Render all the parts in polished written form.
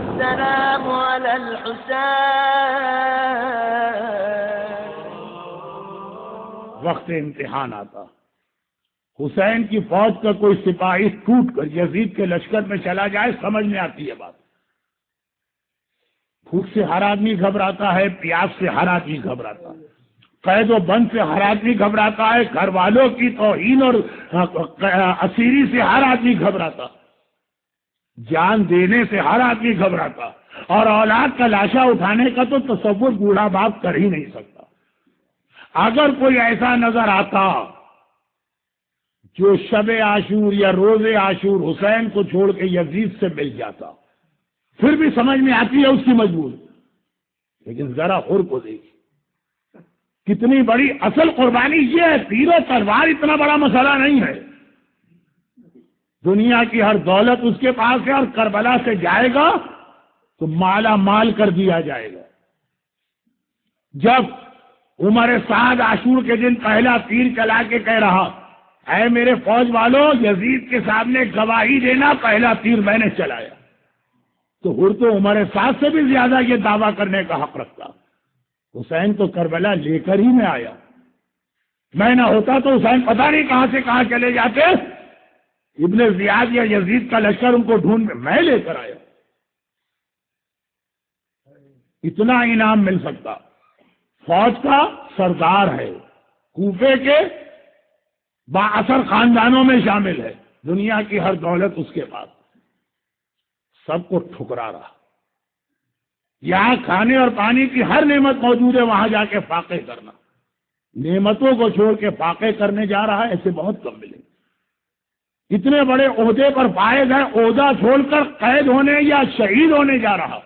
السلام على الحسين. وقت امتحان آتا، حسین کی فوج کا کوئی سپاہی ٹوٹ کر یزید کے لشکر میں چلا جائے، سمجھ میں آتی ہے بات. بھوک سے ہر آدمی گھبراتا ہے، پیاس سے ہر آدمی گھبراتا ہے، قید و بند سے ہر آدمی گھبراتا ہے، گھر والوں کی توہین اور اسیری سے ہر آدمی گھبراتا، جان دینے سے ہر آدمی گھبراتا، اور اولاد کا لاشا اٹھانے کا تو تصور بوڑھا باپ کر ہی نہیں سکتا. اگر کوئی ایسا نظر آتا جو شب عاشور یا روز عاشور حسین کو چھوڑ کے یزید سے مل جاتا، پھر بھی سمجھ میں آتی ہے اس کی مجبوری. لیکن ذرا حر کو دیکھیے کتنی بڑی اصل قربانی یہ ہے. تیر و تلوار اتنا بڑا مسئلہ نہیں ہے، دنیا کی ہر دولت اس کے پاس ہے، اور کربلا سے جائے گا تو مالا مال کر دیا جائے گا. جب عمر سعد عاشور کے دن پہلا تیر چلا کے کہہ رہا اے میرے فوج والوں یزید کے سامنے گواہی دینا، پہلا تیر میں نے چلایا، تو حر تو عمر سعد سے بھی زیادہ یہ دعویٰ کرنے کا حق رکھتا. حسین تو کربلا لے کر ہی میں آیا، میں نہ ہوتا تو حسین پتہ نہیں کہاں سے کہاں چلے جاتے. ابن زیاد یا یزید کا لشکر ان کو ڈھونڈ میں لے کر آیا. اتنا انعام مل سکتا. فوج کا سردار ہے، کوفے کے با اثر خاندانوں میں شامل ہے، دنیا کی ہر دولت اس کے پاس، سب کو ٹھکرا رہا. یہاں کھانے اور پانی کی ہر نعمت موجود ہے، وہاں جا کے فاقے کرنا. نعمتوں کو چھوڑ کے فاقے کرنے جا رہا ہے، ایسے بہت کم ملے. اتنے بڑے عہدے پر فائز ہے، عہدہ چھوڑ کر قید ہونے یا شہید ہونے جا رہا.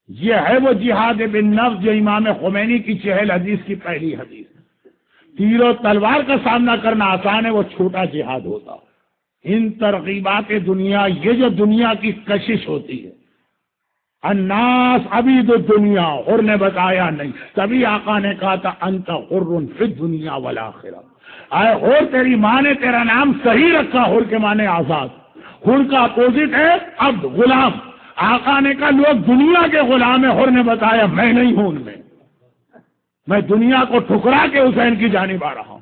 یہ ہے وہ جہاد بالنفس جو امام خمینی کی 40 حدیث کی پہلی حدیث. تیر و تلوار کا سامنا کرنا آسان ہے، وہ چھوٹا جہاد ہوتا. ان ترغیبات دنیا، یہ جو دنیا کی کشش ہوتی ہے، الناس عبید الدنیا، حر نے بتایا نہیں، تبھی آقا نے کہا تھا انت حر فی الدنیا والآخرہ. اے حر تیری ماں نے تیرا نام صحیح رکھا، حر کے معنی آزاد. حر کا اپوزٹ ہے عبد، غلام. آقا نے کہا لوگ دنیا کے غلام ہیں، حر نے بتایا میں نہیں ہوں ان میں، میں دنیا کو ٹھکرا کے حسین کی جانب آ رہا ہوں.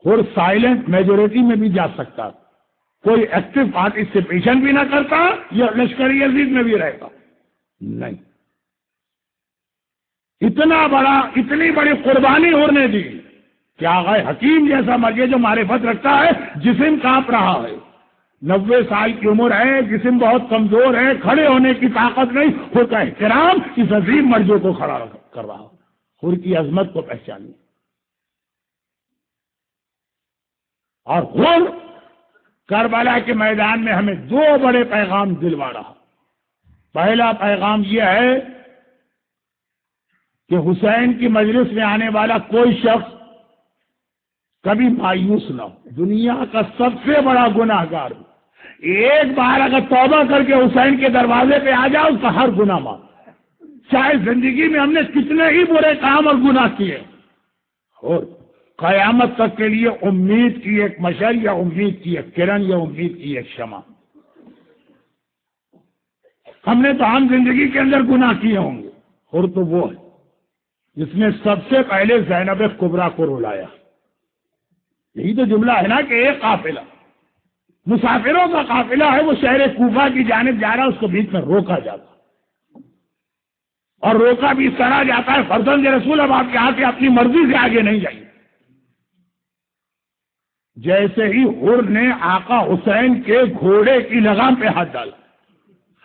حر سائلنٹ میجورٹی میں بھی جا سکتا، کوئی ایکٹیو پارٹیسپیشن بھی نہ کرتا، یا لشکر یزید میں بھی رہتا نہیں. اتنی بڑی قربانی حر نے دی کہ آغا حکیم جیسا مرجع جو معرفت رکھتا ہے، جسم کانپ رہا ہے، 90 سال کی عمر ہے، جسم بہت کمزور ہے، کھڑے ہونے کی طاقت نہیں، حر کا احترام اس عظیم مرجع کو کھڑا کر رہا. حر کی عظمت کو پہچانی. اور حر کربلا کے میدان میں ہمیں 2 بڑے پیغام دلوا رہا. پہلا پیغام یہ ہے کہ حسین کی مجلس میں آنے والا کوئی شخص کبھی مایوس نہ ہو. دنیا کا سب سے بڑا گناہ گار ایک بار اگر توبہ کر کے حسین کے دروازے پہ آ جائے، اس کا ہر گناہ معاف، چاہے زندگی میں ہم نے کتنے ہی برے کام اور گناہ کیے، اور قیامت تک کے لیے امید کی ایک مشعل یا امید کی ایک کرن یا امید کی ایک شمع. ہم نے تو عام زندگی کے اندر گناہ کیے ہوں گے، اور تو وہ ہے جس نے سب سے پہلے زینب کبریٰ کو رلایا. یہی تو جملہ ہے نا کہ ایک قافلہ، مسافروں کا قافلہ ہے، وہ شہر کوفہ کی جانب جا رہا ہے، اس کو بیچ میں روکا جاتا، اور روکا بھی اس طرح جاتا ہے فرزند رسول اب آپ کے ہاتھ سے اپنی مرضی سے آگے نہیں جائیے. جیسے ہی حر نے آقا حسین کے گھوڑے کی لگام پہ ہاتھ ڈالا،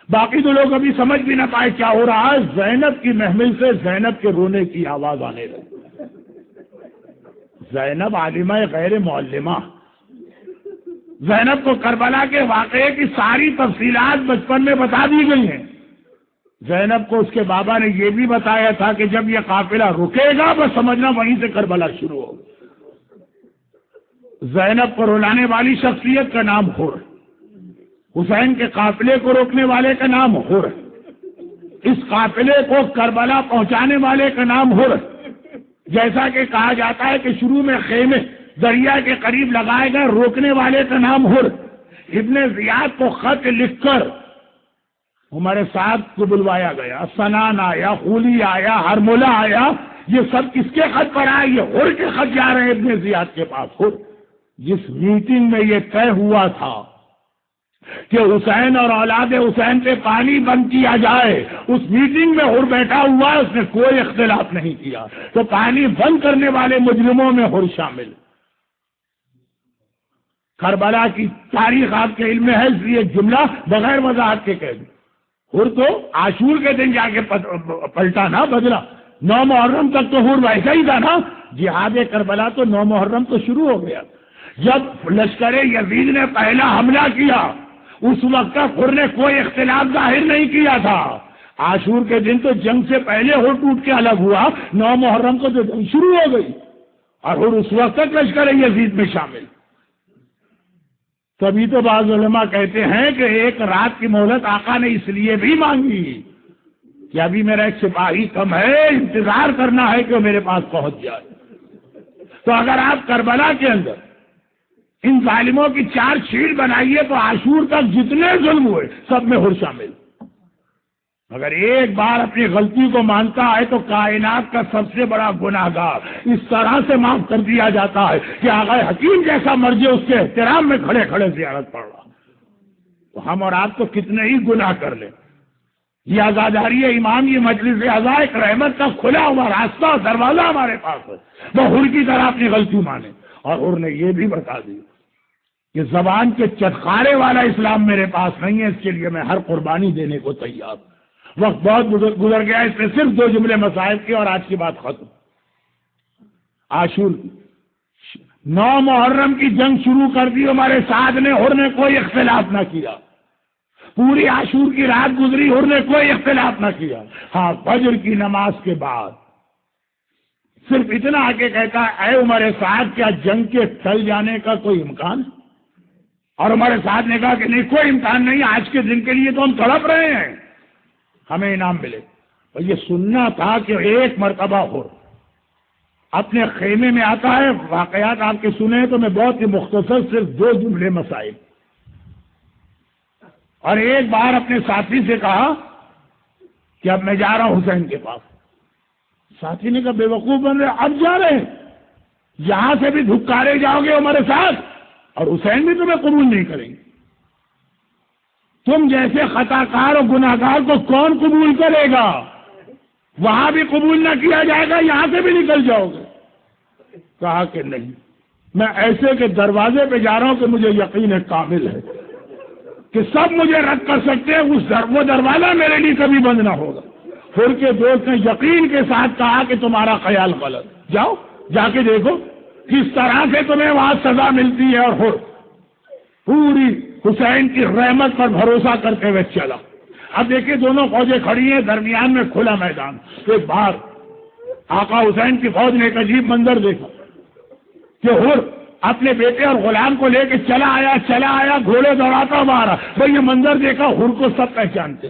باقی تو لوگ ابھی سمجھ بھی نہ پائے کیا ہو رہا ہے. زینب کی محمل سے زینب کے رونے کی آواز آنے لگی. زینب عالمہ غیر معلمہ، زینب کو کربلا کے واقعے کی ساری تفصیلات بچپن میں بتا دی گئی ہیں. زینب کو اس کے بابا نے یہ بھی بتایا تھا کہ جب یہ قافلہ رکے گا بس سمجھنا وہیں سے کربلا شروع ہوگا. زینب کو رلانے والی شخصیت کا نام حر، حسین کے قافلے کو روکنے والے کا نام حر، اس قافلے کو کربلا پہنچانے والے کا نام حر. جیسا کہ کہا جاتا ہے کہ شروع میں خیمے دریا کے قریب لگائے گئے، روکنے والے کا نام حر. ابن زیاد کو خط لکھ کر عمر سعد کو بلوایا گیا، سنان آیا، خولی آیا، ہرملہ آیا، یہ سب کس کے خط پر آئے؟ یہ ہر کے خط جا رہے ہیں ابن زیاد کے پاس۔ ہر جس میٹنگ میں یہ طے ہوا تھا کہ حسین اور اولاد حسین پہ پانی بند کیا جائے، اس میٹنگ میں ہر بیٹھا ہوا ہے، اس نے کوئی اختلاف نہیں کیا، تو پانی بند کرنے والے مجرموں میں ہر شامل۔ کربلا کی تاریخ آپ کے علم میں ہے، اس لیے جملہ بغیر وضاحت کے کہہ دوں۔ ہر تو عاشور کے دن جا کے پلٹا نا، بدلا۔ 9 محرم تک تو ہر ویسا ہی تھا نا، جہاد کربلا تو 9 محرم تو شروع ہو گیا۔ جب لشکر یزید نے پہلا حملہ کیا اس وقت تک ہر نے کوئی اختلاف ظاہر نہیں کیا تھا۔ عاشور کے دن تو جنگ سے پہلے ہر ٹوٹ کے الگ ہوا، 9 محرم کو تو جنگ شروع ہو گئی اور ہر اس وقت تک لشکر یزید میں شامل۔ تبھی تو بعض علماء کہتے ہیں کہ ایک رات کی مہلت آقا نے اس لیے بھی مانگی کہ ابھی میرا ایک سپاہی کم ہے، انتظار کرنا ہے کہ وہ میرے پاس پہنچ جائے۔ تو اگر آپ کربلا کے اندر ان ظالموں کی 4 شیٹ بنائیے تو عاشور تک جتنے ظلم ہوئے سب میں ہر شامل۔ اگر ایک بار اپنی غلطی کو مانتا ہے تو کائنات کا سب سے بڑا گناہگار اس طرح سے معاف کر دیا جاتا ہے کہ آقا حکیم جیسا مرجع اس کے احترام میں کھڑے کھڑے زیارت پڑ رہا۔ تو ہم اور آپ تو کتنے ہی گناہ کر لیں۔ یہ عزاداری امام، یہ مجلس عزا ایک رحمت کا کھلا ہوا راستہ، دروازہ ہمارے پاس ہے، وہ ہر کی طرح اپنی غلطی مانے۔ اور ہر نے یہ بھی بتا دی کہ زبان کے چٹخارے والا اسلام میرے پاس نہیں ہے، اس کے لیے میں ہر قربانی دینے کو تیار۔ وقت بہت گزر گیا، اس میں صرف 2 جملے مسائل کی اور آج کی بات ختم۔ عاشور 9 محرم کی جنگ شروع کر دی ہمارے ساتھ نے، ہر نے کوئی اختلاف نہ کیا۔ پوری عاشور کی رات گزری، ہر نے کوئی اختلاف نہ کیا۔ ہاں، فجر کی نماز کے بعد صرف اتنا آگے کہتا ہے، اے عمر سعد کیا جنگ کے ٹل جانے کا کوئی امکان؟ اور عمر سعد نے کہا کہ نہیں، کوئی امکان نہیں، آج کے دن کے لیے تو ہم تڑپ رہے ہیں، ہمیں انعام ملے۔ اور یہ سننا تھا کہ ایک مرتبہ ہو اپنے خیمے میں آتا ہے، واقعات آپ کے سنے تو میں بہت ہی مختصر صرف 2 جملے مسائل۔ اور ایک بار اپنے ساتھی سے کہا کہ اب میں جا رہا ہوں حسین کے پاس۔ ساتھی نے کہا بے وقوف بن رہے، اب جا رہے ہیں؟ یہاں سے بھی دھکارے جاؤ گے ہمارے ساتھ، اور حسین بھی تمہیں قبول نہیں کریں گے۔ تم جیسے خطا کار اور گناہ گار کو کون قبول کرے گا؟ وہاں بھی قبول نہ کیا جائے گا، یہاں سے بھی نکل جاؤ گے۔ کہا کہ نہیں، میں ایسے کے دروازے پہ جا رہا ہوں کہ مجھے یقین کامل ہے کہ سب مجھے رد کر سکتے ہیں، وہ دروازہ میرے لیے کبھی بند نہ ہوگا۔ پھر کے دوست نے یقین کے ساتھ کہا کہ تمہارا خیال غلط، جاؤ جا کے دیکھو کس طرح سے تمہیں وہاں سزا ملتی ہے۔ اور پوری حسین کی رحمت پر بھروسہ کرتے ہوئے چلا۔ اب دیکھیں دونوں فوجیں کھڑی ہیں، درمیان میں کھلا میدان۔ ایک بار آقا حسین کی فوج نے ایک عجیب منظر دیکھا کہ ہر اپنے بیٹے اور غلام کو لے کے چلا آیا، گھوڑے دوڑاتا ہوا آ رہا۔ بھائی یہ منظر دیکھا، ہر کو سب پہچانتے۔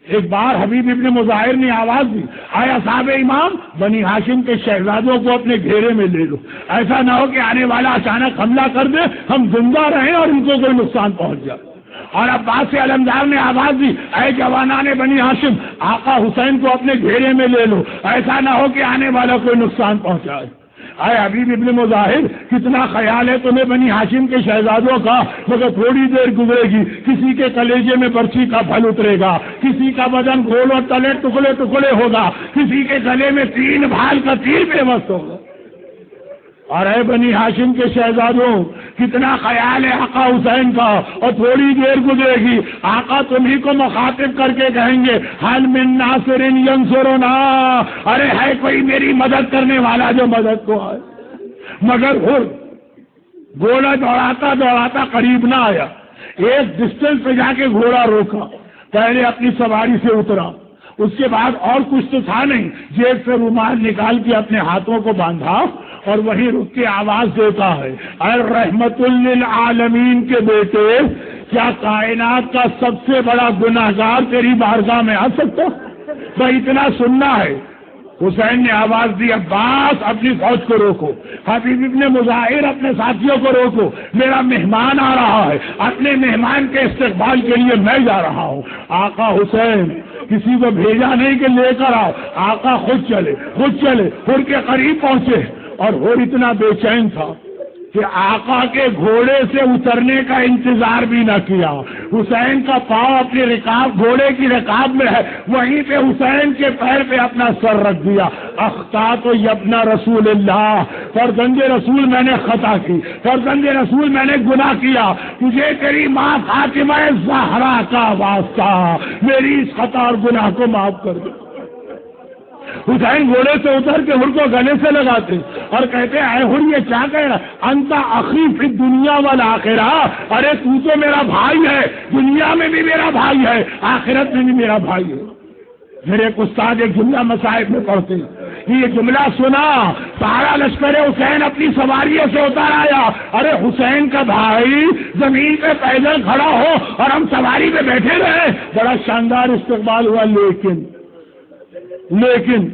ایک بار حبیب ابن مظاہر نے آواز دی، آیا صاحب امام، بنی ہاشم کے شہزادوں کو اپنے گھیرے میں لے لو، ایسا نہ ہو کہ آنے والا اچانک حملہ کر دے، ہم زندہ رہیں اور ان کو کوئی نقصان پہنچ جائے۔ اور عباس علمدار نے آواز دی، اے جوانان بنی ہاشم، آقا حسین کو اپنے گھیرے میں لے لو، ایسا نہ ہو کہ آنے والا کوئی نقصان پہنچائے۔ اے حبیب ابن مظاہر، کتنا خیال ہے تمہیں بنی ہاشم کے شہزادوں کا، مگر تھوڑی دیر گزرے گی، کسی کے کلیجے میں برچھی کا پھل اترے گا، کسی کا بدن گھول اور تلے ٹکڑے ٹکڑے ہوگا، کسی کے گلے میں 3 بھال کا تیر بے بس ہوگا۔ اور اے بنی ہاشم کے شہزادوں، کتنا خیال ہے آقا حسین کا، اور تھوڑی دیر گزرے گی، آقا تمہیں کو مخاطب کر کے کہیں گے، حل من ناصر ینصرنا، ارے ہے کوئی میری مدد کرنے والا جو مدد کو آئے۔ مگر ہر گھوڑا دوڑاتا دوڑاتا قریب نہ آیا، ایک ڈسٹینس پہ جا کے گھوڑا روکا، پہلے اپنی سواری سے اترا، اس کے بعد اور کچھ تو تھا نہیں، جیب سے رومال نکال کے اپنے ہاتھوں کو باندھا اور وہیں رک کے آواز دیتا ہے، اے رحمت للعالمین کے بیٹے، کیا کائنات کا سب سے بڑا گناہگار تیری بارگاہ میں آ سکتا؟ بھائی اتنا سننا ہے، حسین نے آواز دی عباس اپنی فوج کو روکو، حبیب ابن مظاہر اپنے ساتھیوں کو روکو، میرا مہمان آ رہا ہے، اپنے مہمان کے استقبال کے لیے میں جا رہا ہوں۔ آقا حسین کسی کو بھیجا نہیں کہ لے کر آؤ، آقا خود چلے حر کے قریب پہنچے، اور حر اتنا بے چین تھا کہ آقا کے گھوڑے سے اترنے کا انتظار بھی نہ کیا۔ حسین کا پاؤں اپنی رکاب گھوڑے کی رکاب میں ہے، وہیں پہ حسین کے پیر پہ اپنا سر رکھ دیا۔ اخطأت یابن رسول اللہ، فرزند رسول میں نے خطا کی، فرزند رسول میں نے گناہ کیا، تجھے تیری ماں فاطمہ زہرا کا واسطہ میری اس خطا اور گناہ کو معاف کر دے۔ حسین گھوڑے سے اتر کے حر کو گلے سے لگاتے اور کہتے اے حر یہ کیا کہہ رہا، انت اخی فی الدنیا والآخرہ، ارے تو تو میرا بھائی ہے، دنیا میں بھی میرا بھائی ہے، آخرت میں بھی میرا بھائی ہے۔ میرے ایک استاد ایک جملہ مصائب میں پڑھتے کہ یہ جملہ سنا، سارا لشکر حسین اپنی سواریوں سے اتر آیا، ارے حسین کا بھائی زمین پہ پیدل کھڑا ہو اور ہم سواری پہ بیٹھے رہے، بڑا شاندار استقبال ہوا۔ لیکن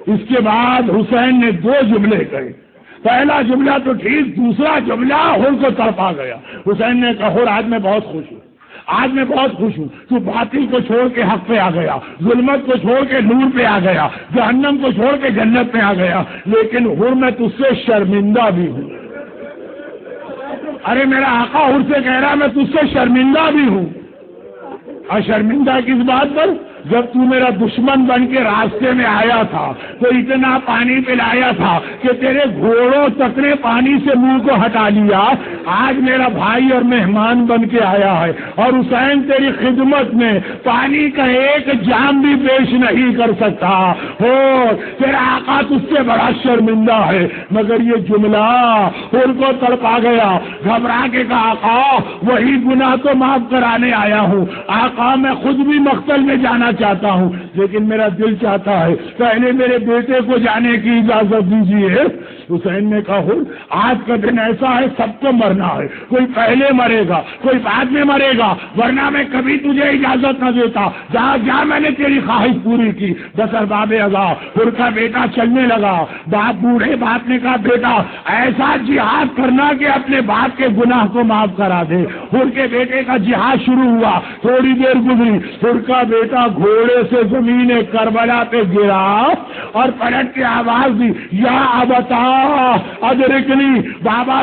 اس کے بعد حسین نے دو جملے کہے، پہلا جملہ تو ٹھیک، دوسرا جملہ حر کو تڑپا گیا۔ حسین نے کہا حر آج میں بہت خوش ہوں، آج میں بہت خوش ہوں، تو باطل کو چھوڑ کے حق پہ آ گیا، ظلمت کو چھوڑ کے نور پہ آ گیا، جہنم کو چھوڑ کے جنت پہ آ گیا، لیکن حر میں تجھ سے شرمندہ بھی ہوں۔ ارے میرا آقا حر سے کہہ رہا میں تجھ سے شرمندہ بھی ہوں۔ اور شرمندہ کس بات پر؟ جب تو میرا دشمن بن کے راستے میں آیا تھا تو اتنا پانی پلایا تھا کہ تیرے گھوڑوں تک نے پانی سے منہ کو ہٹا لیا، آج میرا بھائی اور مہمان بن کے آیا ہے اور حسین تیری خدمت میں پانی کا ایک جام بھی پیش نہیں کر سکتا، ہو تیرا آقا تجھ سے بڑا شرمندہ ہے۔ مگر یہ جملہ ان کو تڑپا گیا، گھبرا کے کہا آقا وہی گناہ تو معاف کرانے آیا ہوں، آقا میں خود بھی مقتل میں جانا چاہتا ہوں، لیکن میرا دل چاہتا ہے پہلے میرے بیٹے کو جانے کی اجازت دیجیے۔ حسین نے کہا آج کا دن ایسا ہے سب کو مرنا ہے، کوئی پہلے مرے گا کوئی بعد میں مرے گا، ورنہ میں کبھی تجھے اجازت نہ دیتا، جا جا میں نے تیری خواہش پوری کی۔ بس ارباب اذا حر کا بیٹا چلنے لگا، باپ بوڑھے باپ نے کہا بیٹا ایسا جہاد کرنا کہ اپنے باپ کے گناہ کو معاف کرا دے۔ حر کے بیٹے کا جہاد شروع ہوا، تھوڑی دیر گزری، حر کا بیٹا گھوڑے سے زمین کربلا پہ گرا اور پلٹ کے آواز دی یا ابتا ادرکنی، بابا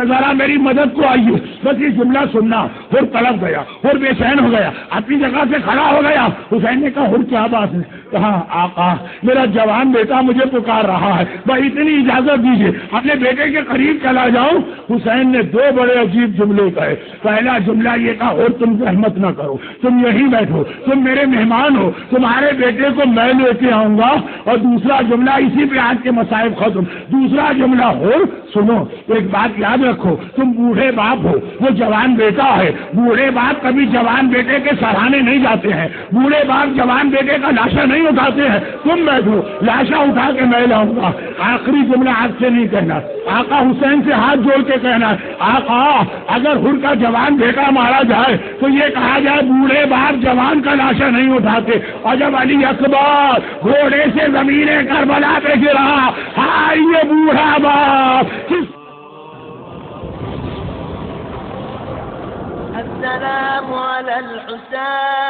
ذرا میری مدد کو آئیے۔ بس یہ جملہ سننا حر تڑپ گیا، حر بے چین ہو گیا، اپنی جگہ سے کھڑا ہو گیا۔ حسین نے کہا حر کیا بات ہے؟ کہا آقا میرا جوان بیٹا مجھے پکار رہا ہے، بھائی اتنی اجازت دیجیے اپنے بیٹے کے قریب چلا جاؤں۔ حسین نے دو بڑے عجیب جملے کہے، پہلا جملہ یہ کہا حر تم زحمت نہ کرو، تم یہیں بیٹھو، تم میرے مہمان ہو، تمہارے بیٹے کو میں لے کے آؤں گا، اور دوسرا جملہ اسی پہ آج کے مصائب ختم۔ دوسرا جملہ حر سنو ایک بات یاد رکھو، تم بوڑھے باپ ہو، وہ جوان بیٹا ہے، بوڑھے باپ کبھی جوان بیٹے کے سراہنے نہیں جاتے ہیں، بوڑھے باپ جوان بیٹے کا لاشا نہیں اٹھاتے ہیں، تم بیٹھو لاشا اٹھا کے میں لاؤں گا۔ آخری جملہ آج سے نہیں کہنا، آقا حسین سے ہاتھ جوڑ کے کہنا آقا اگر حر کا جوان بیٹا مارا جائے تو یہ کہا جائے بوڑھے باپ جوان کا لاشا نہیں اٹھاتے، اور جب علی اکبر گھوڑے سے زمین کربلا پہ گرا، ہائے یہ بوڑھا باپ۔ السلام على الحسين